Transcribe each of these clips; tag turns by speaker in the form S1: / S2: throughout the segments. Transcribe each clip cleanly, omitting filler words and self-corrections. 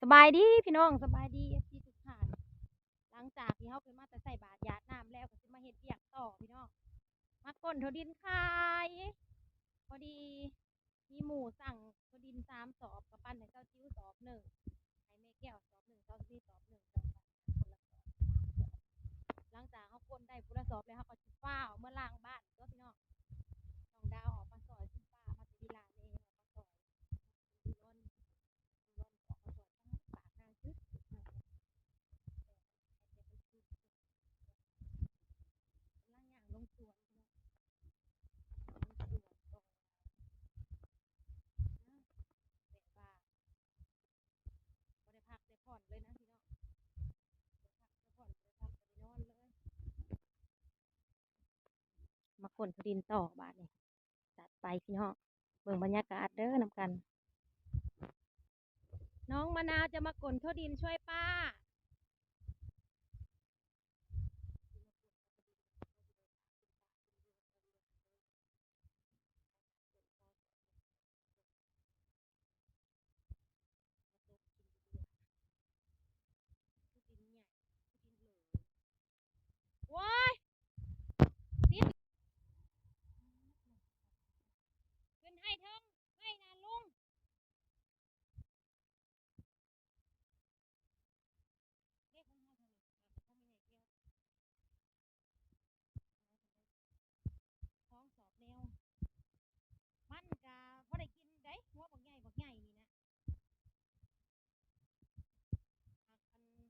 S1: สบายดีพี่น้องสบายดีที่ทุกท่านหลังจากที่เขาไปมาแต่ใส่บาตรหยาดน้ำแล้วก็สิมาเฮ็ดเวียกต่อพี่น้องมาก้นถั่วดินขายพอดีมีหมูสั่งถั่วดิน3 สอบกับปั้นให้เจ้าจิ้ว1 สอบให้แม่แก้ว1 สอบเจ้าซี่1 สอบคนละ 1 สอบ 3 สอบหลังจากเขาก้นได้พุละ1 สอบแล้วเขาก็สิฟ้าวเมื่อล้างบ้านตัวพี่น้องน้องดาวออกมาซอยคุณป้ามาติลาเองออกมาซอยร้อนร้อนออกมาซอยทั้งปากทางซึก ล่างอย่างลงสวนลงสวนตรงนะแบบว่าบ่ได้พักได้ผ่อนเลยนะพี่น้องบ่ได้พักได้ผ่อนบ่ได้พักบ่ได้นอนเลยมาขนทุดินต่อบาดนี้จัดไปพี่น้องเบิ่งบรรยากาศเด้อนำกันน้องมะนาวจะมากลทั่วดินช่วยป้าทุดินใหญ่ทุดินเหลืองว้ายติดขึ้นให้เทิงให้นะลุงเรียกของเฮาเถอะเขามีไหนเกี่ยวท้องสอบแนวมันกะพอได้กินได้หัวบักใหญ่นี่นะ อัน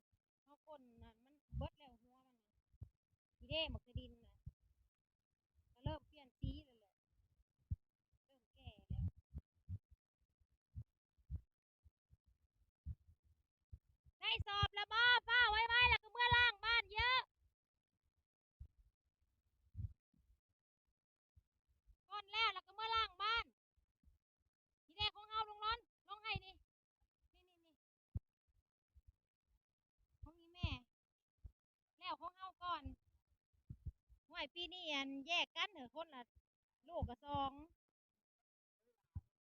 S1: เขาก้นน่ะมันเบิดแล้วหัวมันทีเด้หมักจะดินน่ะก็เริ่มเปลี่ยนสีแล้วแหละเริ่มแก่แล้วได้สอบแล้วบ่ป้าไว้แล้วก็เมื่อล่างบ้านเยอะก้อนแล้วก็เมื่อล่างบ้านทีเด้ของเฮาลงร้อนลงให้นี่ของอีแม่แล้วของเฮาก่อนห่วยปีนี้อันแยกกันเถอะคนละลูกกับสอง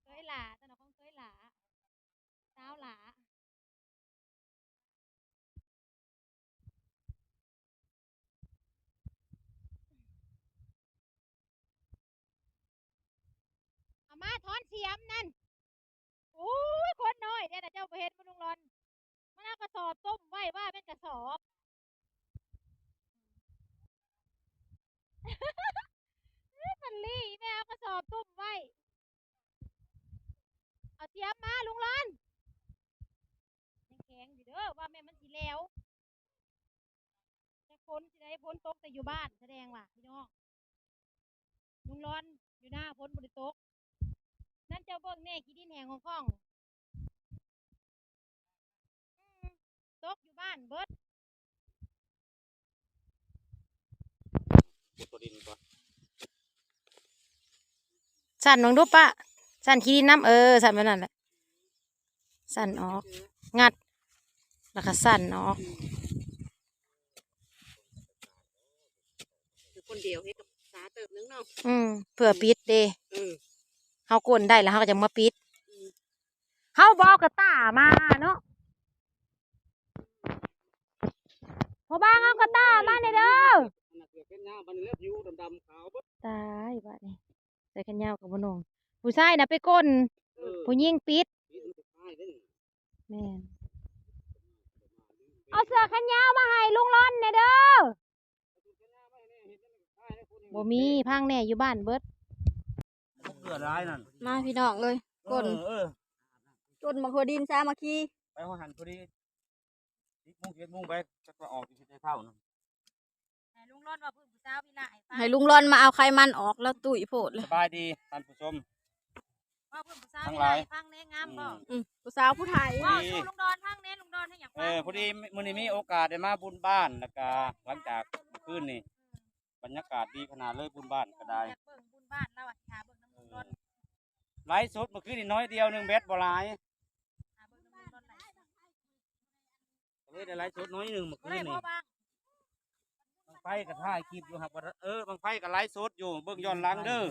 S1: เคยหลาตอนนั้นของเคยหลาสาวหลาเอามาถอนเสียมนั่นโอ้ยคนน้อยเดี๋ยวนะเจ้าไปเห็นมันลงร้อน มันเอากระสอบต้มไว้ว่าเป็นกระสอบมันลี่แม่เอากระสอบต้มไว้เอาเตรียมมาลุงร้อนยังแข็งอยู่เด้อว่าแม่มันสีแล้วแต่ฝนสิได้ฝนตกแต่อยู่บ้านแสดงว่าพี่น้องลุงร้อนอยู่หน้าฝนบริตกนั่นเจ้าเบิ่งแน่ขี้ดินแหงของข้องตกอยู่บ้านเบิด
S2: ตัวดินก่อน
S1: สั่นน้องดูปะสั่นขี้ดินน้ำสั่นไปนั่นแหละสั่นออกงัดแล้วก็สั่นออก
S3: คนเดียวให้กับสาเติบนึงเนาะ
S1: เผื่อปิดเด้เฮากลได้แล้วเฮาก็จะมาปิดเฮาบอกกระต้ามาเนาะพอบ้างเอากระต้ามาเด้อตายบ้านี่ใส่กันยาวกับบนงผู้ชายน่ะไปก้นผู้หญิงปิดแม่นเอาเสื้อกันยาวมาให้ลุงร้อนเด้อบ่มีพังแน่อยู่บ้านเบิด
S2: เกลือร้ายนั่น
S3: มาพี่น้องเลยก้นก้นมาหัวดินซามาคี
S2: ไปหัวหันพอดี10 โมง 7 โมงไปจะก็ออกที่ได้เท่านั้น
S1: ให้ลุงร้อนว่าผู้สาวพี่ละ
S3: ให้ลุงร้อนมาเอาไขมันออกแล้วตุ๋ยโพดเลย
S2: สบายดีท่านผู้ชม
S1: ว่าผู้สาวพี่ละพังแน่งามบ่
S3: ผู้สาวผู้ไทย
S1: ว่าสู่ลุงดอนพังแน่ลุงดอนให้หยัง
S2: พอดีมื้อนี้มีโอกาสได้มาบุญบ้านแล้วก็หลังจากคืนนี้บรรยากาศดีขนาดเลยบุญบ้านก็ได้
S1: เบิ่งบุญบ้านแล้วอ่ะหาเบิ่งน้ำลุงดอน
S2: ไลฟ์สดเมื่อคืนนี้น้อยเดียว1 เบ็ดบ่หลาย
S1: หาเบิ่งน้ำลุงดอนไหล
S2: ก็เลยได้ไลฟ์สดน้อย1เมื่อคืนนี้บางไฟก็ถ่ายคลิปอยู่ครับบางไฟก็ไลฟ์สดอยู่เบิ่งย้อนหลังเด้อ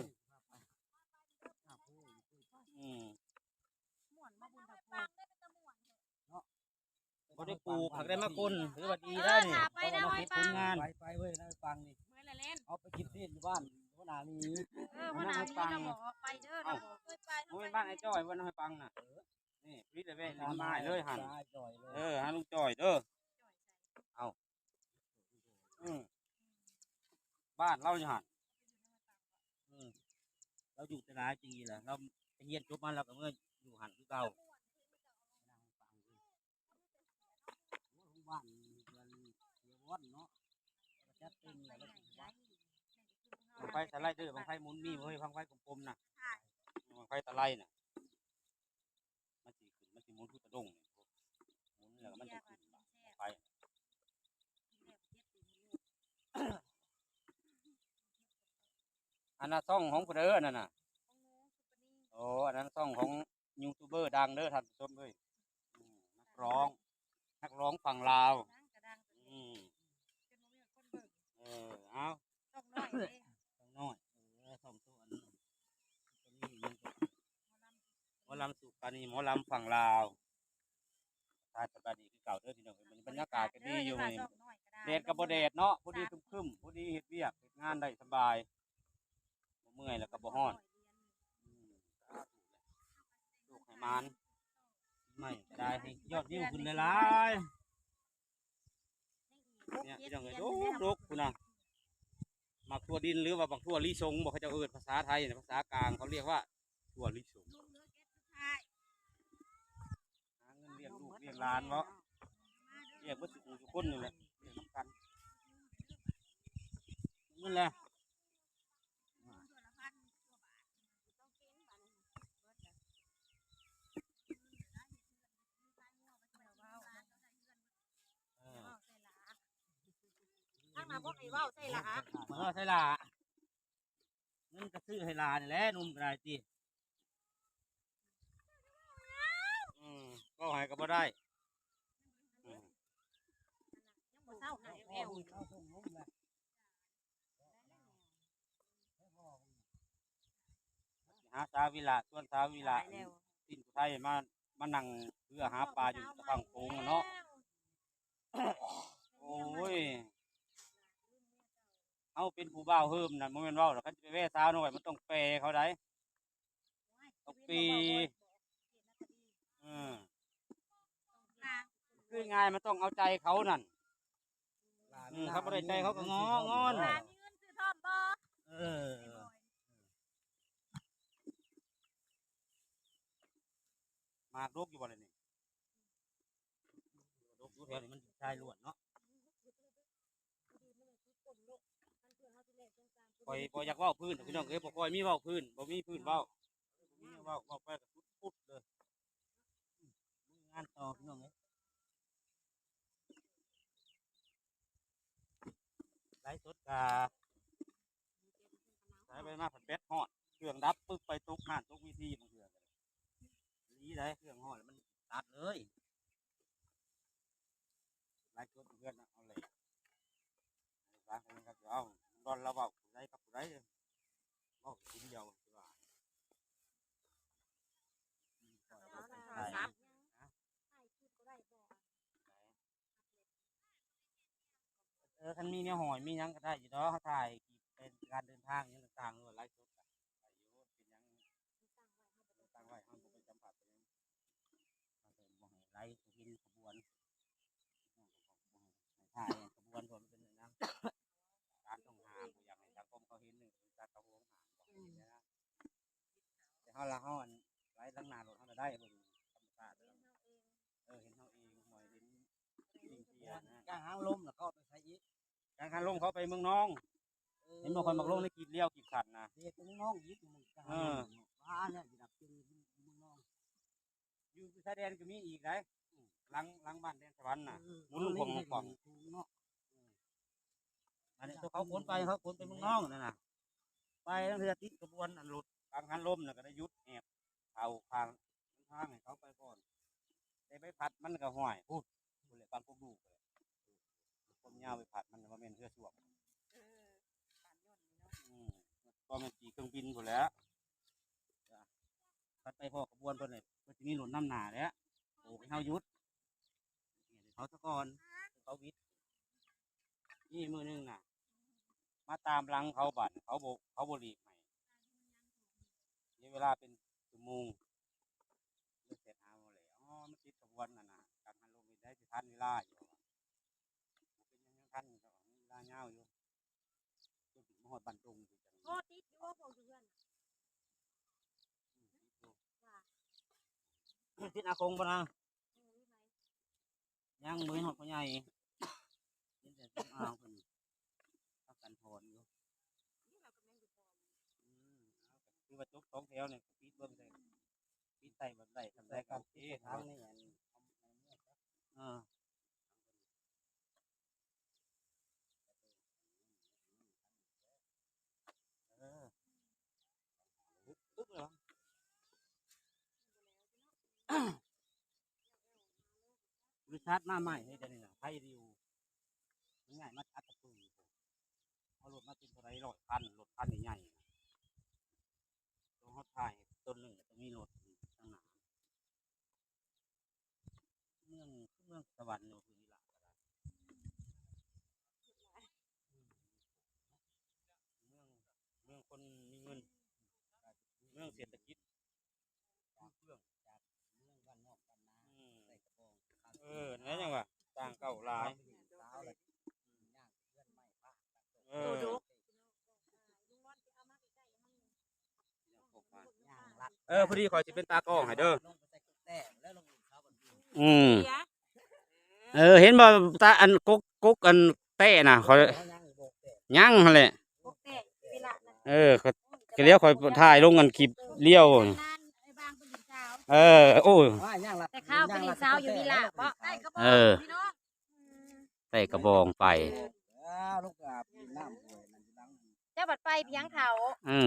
S2: บ่ได้ปลูกหากได้มากลถือว่าดีได้นี่
S1: ไปนะ
S2: เอา
S1: ไว้
S2: เฮ็ด
S1: ปั
S2: ผ
S1: ง
S2: ลงาน
S4: ไปเว้ยนะฟังนี่
S1: เมื่อละเล่น
S4: เอาไปกินที่บ้านหัวหน้านี่
S1: หัวหน้านี่เราบอกไปเด้อเราบอกเคยไป
S2: โอ้ยบ้านไอ้จ้อยวันน้อยปังน่ะนี่พริตเว้ยนี่มาให้เลยหั่น
S4: จ่อยเลย
S2: หาลุงจ้อยเด้อเอาบ้านเราอยู่หั่นเราอยู่แต่หลายจริงๆแหละเราไปเรียนจบมาแล้วก็เมื่ออยู่หั่นคือเก่า
S4: บ้านเดือนเดียววันเนาะจัดเต็มเลย
S2: บังไฟตะไลเด้อบังไฟหมุนมีเฮ้ยบังไฟกลมๆน่ะบังไฟตะไลน่ะมันสิขึ้นมันสิหมุนคือกระด้งนี่หมุนแล้วมันจะขึ้นไฟอันนั้นซ่องของผู้เด้อนั่นน่ะโอ้อันนั้นซ่องของยูทูบเบอร์ดังเด้อท่านผู้ชมเอ้ยนักร้องฝั่งลาวเอา
S1: ต้องน้อยเลย
S2: ต้องน้อยสองตัวนี้ยังหมอลำสุปานีหมอลำฝั่งลาวทายสบายดีคือเก่าเด้อพี่น้องมันบรรยากาศก็ดีอยู่นี่แดดกับบ่แดดเนาะพอดีครึ้มๆพอดีเฮ็ดเวียกเฮ็ดงานได้สบายบ่เมื่อยแล้วก็บ่ฮ้อนลูกให้มานไม่ก็ได้ให้ยอดวิวขึ้นหลายๆเนี่ยพี่น้องเอ้ยโดกคุณน่ะหมักทั่วดินหรือว่าบักทั่วลิสงบอกเขาจะเอิ้นภาษาไทยภาษากลางเขาเรียกว่าทั่วลิสงหาเงินเลี้ยงลูกเลี้ยงหลานเนาะเลี้ยงเบ่ทุกคนนี่แหละเลี้ยงน้ำกันนั่นแหละ
S1: ทางมาพวกไอ้ว่าวใส่ละ
S2: ใช่ล่ะเงินก็ซื้อให้หลานนี่แหละนุ่มก็ได้ติก็ให้ก็บ่ได้
S1: ยังบ่เศร้าหายแวว
S2: หาสาวิละส่วนสาวิละสิ้นไทยมานั่งเพื่อหาปลาอยู่ตะฝั่งโขงอะเนาะโอ้ยเอาเป็นผู้บ่าวเฮิมน่ะบ่แม่นเว้าดอกคันสิไปแว่สาวน้อยมันต้องแปรเขาได้ต้องปีคือง่ายมันต้องเอาใจเขานั่นเขาบ่ได้ใจเขาก็งอน
S1: มีเงินซื้อทอมบ่
S2: มากรกอยู่บ่เลยนี่รกอยู่แถวนี้มันชายล้วนเนาะปล่อยอยากเว้าพื้นพี่น้องเอ้ยบ่ค่อยมีเว้าพื้นบ่มีพื้นเว้ามีเว้าไปก็พุดเลยงานต่อพี่น้องเอ้ยไลฟ์สดกาใช้ไปมาผัดเป็ดฮอดเครื่องดับปึ๊บไปตกห่านตกวิธีบางเทื่อลีได้เครื่องฮอดแล้วมันตัดเลยไลฟ์สดเพื่อนเอาเลยฟังกันครับเอาดอนเราเว้าผู้ใดกับผู้ใดเว้าทีเดียวสิว่าคันมีเนี่ยหอยมีหยังก็ได้อยู่ดอกเขาถ่ายเป็นการเดินทางอย่างต่างๆหรือว่าไลฟ์สดกันไปอยู่เป็นหยังตั้งไว้ห้ามไปสัมผัสไปยังบ่ให้ไลฟ์กินขบวนถ่ายขบวนคนเป็นอย่างนั้นการต้องหามอย่างในสังคมเขาเห็นหนึ่งการเขาหวงหามบอกอย่างนี้นะแต่เขาละเขาไลฟ์ตั้งนานรถเขาได้บนธรรมชาติเห็นเขาเองหน่อยเห็นสิ่งที่นะ
S4: กลางหางลมแล้วก็ไปใส่อีก
S2: การคันลงเขาไปเมืองน้องเห็นบางคนมักลงในกีดเลี้ยวกีดขันนะ
S4: เด็กน้องยิบมึงกลางว่าเนี่ยดับจึงมึงน้อง
S2: อยู่ชายแดนก็มีอีกได้หลังบ้านแดนสวรรค์น่ะมุนของก่อนอันนี้ตัวเขาขนไปเขาขนไปเมืองน้องนั่นน่ะไปตั้งแต่ติดกระบวนอันหลุดกลางคันลมน่ะก็ได้ยุดแอบเอาทางให้เขาไปก่อนได้ไปผัดมันก็ห่วยพูดเลยฟังพวกดูเลยคนยาวไปผัดมันมาเป็นเสื้อช่วงก็มันตีเครื่องบินหมดแล้วพัดไปพอกระบวนตัวเนี่ยมันจะมีหล่นน้ำหนาแล้วโอ้ไปเฮายุด เขาตะกอนเขาวิทย์นี่มือหนึงน่ะ มาตามหลังเขาบัดเขาบรีบให้นี่เวลาเป็นชั่วโมงเลิกเสร็จหาโมงเลยอ๋อมันติดขบวนน่ะนะการหันลงไปได้ที่ทันเวลาอยู่เป็นยังทันเวลาเงาอยู่จนถึงมหอดบันตรงอยู่จัง
S1: โอ้ติดอยู่ว่าพวกเพื่อน
S2: ทิศอาคงปะนะยังมือหอดพ่อใหญ่ยินแต่ต้องเอาคนเอากันพรอยู่คือว่าจบสองแถวเนี่ยปีดเบิ้งได้ปีดไต่แบบได้ทำได้กับเอ๊ะทางนี่เออเออตึ๊กเหรอ บริษัทมาใหม่ให้เดี๋ยวนี้นะไทยริวมันง่ายมาอัดตะปูเอารถมาเป็นตัวไรรถคันใหญ่ๆตรงเขาถ่ายต้นหนึ่งจะมีรถตั้งหนาเมืองสวรรค์โนคือนี่ละเมืองคนมีเงินเมืองเศรษฐกิจเมืองบ้านนอกบ้านนาใส่กระโปรงนั่นยังวะต่างเก่าหลายพอดีขอจะเป็นตากล้องให้เด้อเห็นบ่ตาอันกกอันเต้น่ะเขายั่งหั่นแหละก็เลี้ยวคอยถ่ายลงกันคลิปเลี้ยวโอ้ย
S1: แต่ข้าวเป็นสาวอยู่นี่ล่ะเพราะได้กระบอกพี่น้อง
S2: ใส่กระบองไป
S1: เจ้าบัดไปเพียงเขา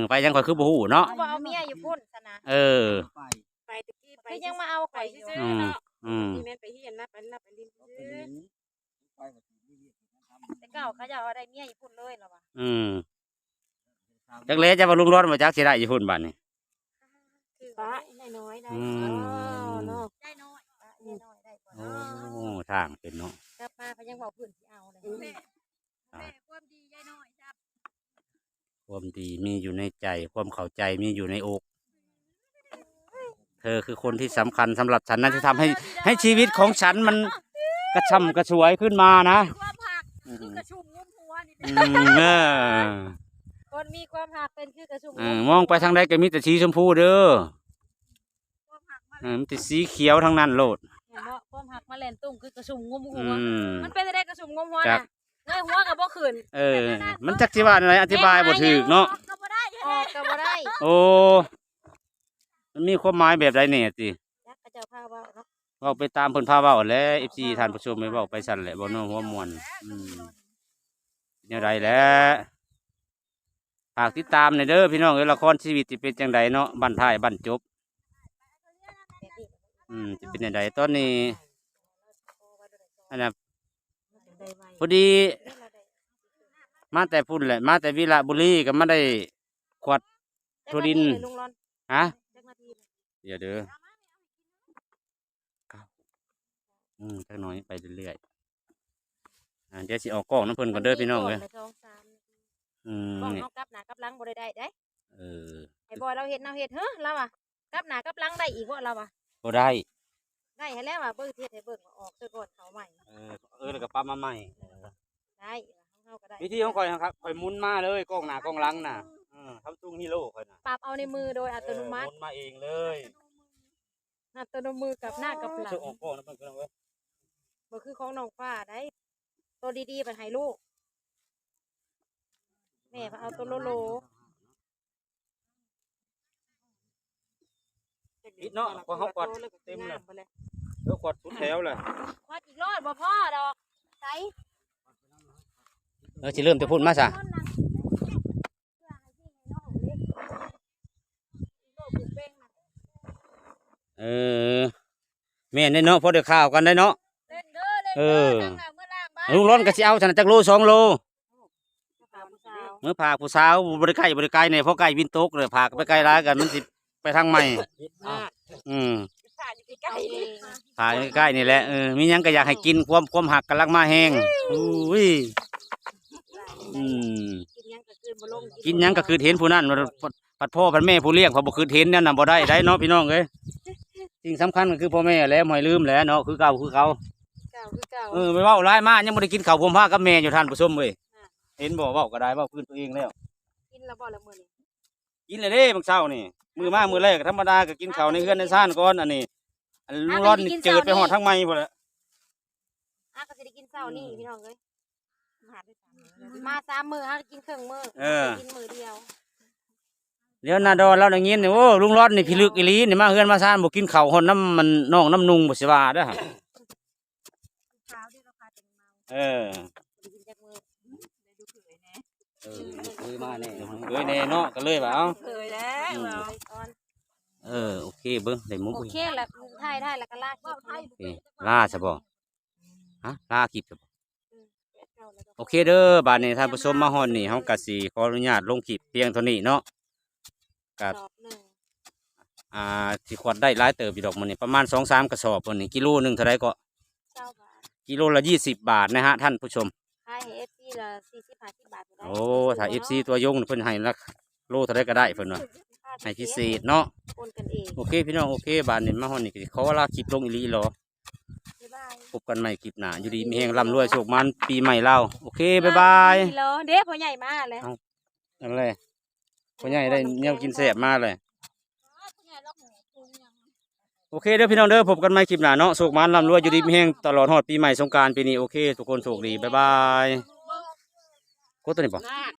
S2: ไปยังข่อยคือบ่ฮู้เนาะ
S1: เขาบอกเอาเมียอยู่พุ่นซะนะ
S3: ไปตะกี้ไป
S1: คือยังมาเอาข่อยอยู่
S3: ซื้อเนาะนี่แม่นไปเฮียนนะไปลินซื้อ
S1: แต่เก่าเขาจะเอาได้เมียอยู่พุ่นเลยหรอวะ
S2: จักเละจะว่าลุงร้อนมาจักสิได้อยู่พุ่นบัดนี้
S3: ป้าน้อยได้เนาะ
S1: ได้น้อยได้น้อยได้กว่า
S2: โอ้ทางเป็นเนาะ
S1: กลับมาเขายังบอกพื้นที่เอาเลยแม่ความดียายน้อยจ้ะ
S2: ความดีมีอยู่ในใจความเข้าใจมีอยู่ในอกเธอคือคนที่สำคัญสำหรับฉันนะที่ทำให้ชีวิตของฉันมันกระช่ำกระชวยขึ้นมานะ
S1: ความหักคือกระชุ่มงุ้มหัวนี่คนมีความหักเป็นคือกระชุ่มงุ้ม
S2: มองไปทางใดก็มีแต่สีชมพูเด้อมีแต่สีเขียวทั้งนั้นโลด
S1: ความหักมาเล่นตุ้มคือกระชุ่มงุ้มหัวมันเป็นอะไรกระชุ่มงุ้มหัวน่ะเงยหัวกับบ่ขืน
S2: มันจักสิว่าอะไรอธิบายบ่ถูกเนาะ
S1: ก็บ่ได้ก็บ่ได้
S2: โอ้มันมีความหมายแบบใดเนี่ยสิ
S1: ยักษ์กระเจ้าพาว่าเนาะ
S2: เว้าไปตามเพิ่นพาเว้าแหละ FC ท่านผู้ชมไม่เว้าไปสั่นแหละบ่น้องหัวม่วนแนวใดแหละฝากติดตามหน่อยเด้อพี่น้องละครชีวิตสิเป็นจังไดเนาะบั้นท้ายบั้นจบจะเป็นจังไดตอนนี้อันน่ะพอดีมาแต่พุ่นแหละมาแต่วิระบุรีก็มาได้ขวดถั่วดินฮะเดี๋ยวเด้อจักหน่อยไปเรื่อยๆเดี๋ยวสิออกกล้องน้ำเพิ่นก่อนเด้อพี่น้องเอ้ย
S1: กล้องเอากลับหน้ากลับหลังบ่ได้ได้ไอ้บอยเราเฮ็ดเฮ้อเราอ่ะกลับหน้ากลับหลังได้อีกบ่เราอ่ะ
S2: บ่ได้
S1: ได้ให้แล้วอ่ะเบิ่งเฮ็ดให้เบิ่งออกซะก่อนเขาใหม่
S2: แล้วก็ปั๊มมาใหม่
S1: ได้เฮาก็ได้
S2: วิธีของข่อยนะครับข่อยหมุนมาเลยกล้องหน้ากล้องหลังน่ะทำตุ้งฮีโร่ข่อยน่ะ
S1: ปรับเอาในมือโดยอัตโนมั
S2: ห
S1: ติ
S2: มุนมาเองเลย
S1: อัตโนมือกับหน้ากับหลัง
S2: จะออกกล้องนะเพิ่นก็เว้ย
S1: บ่คือของน้องฟ้าได้ตัวดีๆไปให้ลูกแม่ก็เอาตัวโล
S2: ปิดเนาะพอเฮากวาดเต็มเลยกวาดสุดแถวเลย
S1: ๆวัดอีกรอบบ่พอดอกใส่
S2: สิเริ่มจะพูดมาซะแม่นได้เนาะพอได้ข่าวกันได้เนาะลุงร้อนก็สิเอาซั่นจักโล2 โลเมื่อพาผู้สาวบ่ได้ใกล้เนี่ยพอใกล้วินตกเลยพาไปไกลหลายกันมันสิไปทางใหม่ ถ่ายใกล้ๆนี่แหละมีหยังก็อยากให้กินความหักกันลักมาแห้งอุ้ยกินหยังก็คือเห็นผู้นั้นพัดพ่อพัดแม่ผู้เลี้ยงเขาบ่คือเห็นเนี่ยนำบ่ได้ได้เนาะพี่น้องเอ้ยสิ่งสำคัญก็คือพ่อแม่แหล้วไม่ลืมแหล้วเนาะคือเก่าคือเขาไม่เว้าร้ายมากยังบ่ได้กินข้าวผมพากับแม่อยู่ท่านผู้ชมเว้ยเห็นบ่เว้าก็ได้เว้าพื้นตัวเองแล้ว
S3: กินแล้วบ่ละมื้อนี้
S2: กินเลยเด้บางเช้านี่มื้อมามื้อแรกธรรมดาก็กินข้าวในเฮือนในซ่านก่อนอันนี้อันลุงร้อนนี่เจิดไปฮอดทั้งไม้พุ่นแหละ
S3: ก็สิได้กินเช้านี่พี่น้องเอ้ยมา3 มื้อกินครึ่งมื้อกินมื้อเดียว
S2: เดี๋ยวนาดอนเราได้ยินนี่โอ้ลุงร้อนนี่พิลึกอีหลีนี่มาเฮือนมาซ่านบ่กินข้าวฮอดน้ำมันน้องน้ำนุงบ่สิว่าเด้อเคยมาแน่เคยแน่เนาะก็เลยว่าเอ้า
S3: เคยแล้ว
S2: โอเคเบิ่งได้มุม
S3: โอเคแล้วถ่ายได้แล้วก็ลากคลิปให้
S2: โอเคลาซะบ่ฮะลาคลิปซะบ่โอเคเด้อบัดนี้ท่านผู้ชมมาฮอดนี่เฮาก็สิขออนุญาตลงคลิปเพียงเท่านี้เนาะก็สิขวดได้หลายเติบอยู่ดอกมื้อนี้ประมาณ 2-3 กระสอบพุ่นนี่กิโลนึงเท่าใดก็
S3: 20 บาท
S2: กิโลละ20 บาทนะฮะท่านผู้ชม
S3: ขายให้ FC ละ40-50 บาทได้
S2: โอ้ถ้า FC ตัวยงเพิ่นให้ละโลเท่าใดก็ได้เพิ่นว่าให้พิเศษเนาะ
S3: โอนกันเอง
S2: โอเคพี่น้องโอเคบาดนี้มาฮอดนี่ก็สิขอลาคลิปลงอีหลีหรอ
S3: บ๊ายบาย
S2: พบกันใหม่คลิปหน้าอยู่ดีมีแฮงร่ำรวยโชคมันปีใหม่เราโอเคบ๊ายบาย
S3: เด้พ่อใหญ่มาเลย
S2: นั่นแหละพ่อใหญ่ได้แนวกินแซ่บมาเลยโอเคเด้อพี่น้องเด้อพบกันใหม่คลิปหน้าเนาะโชคมันร่ำรวยอยู่ดีมีแฮงตลอดฮอดปีใหม่สงกรานต์ปีนี้โอเคทุกคนโชคดีบ๊ายบายกดตัวนี้ป่ะ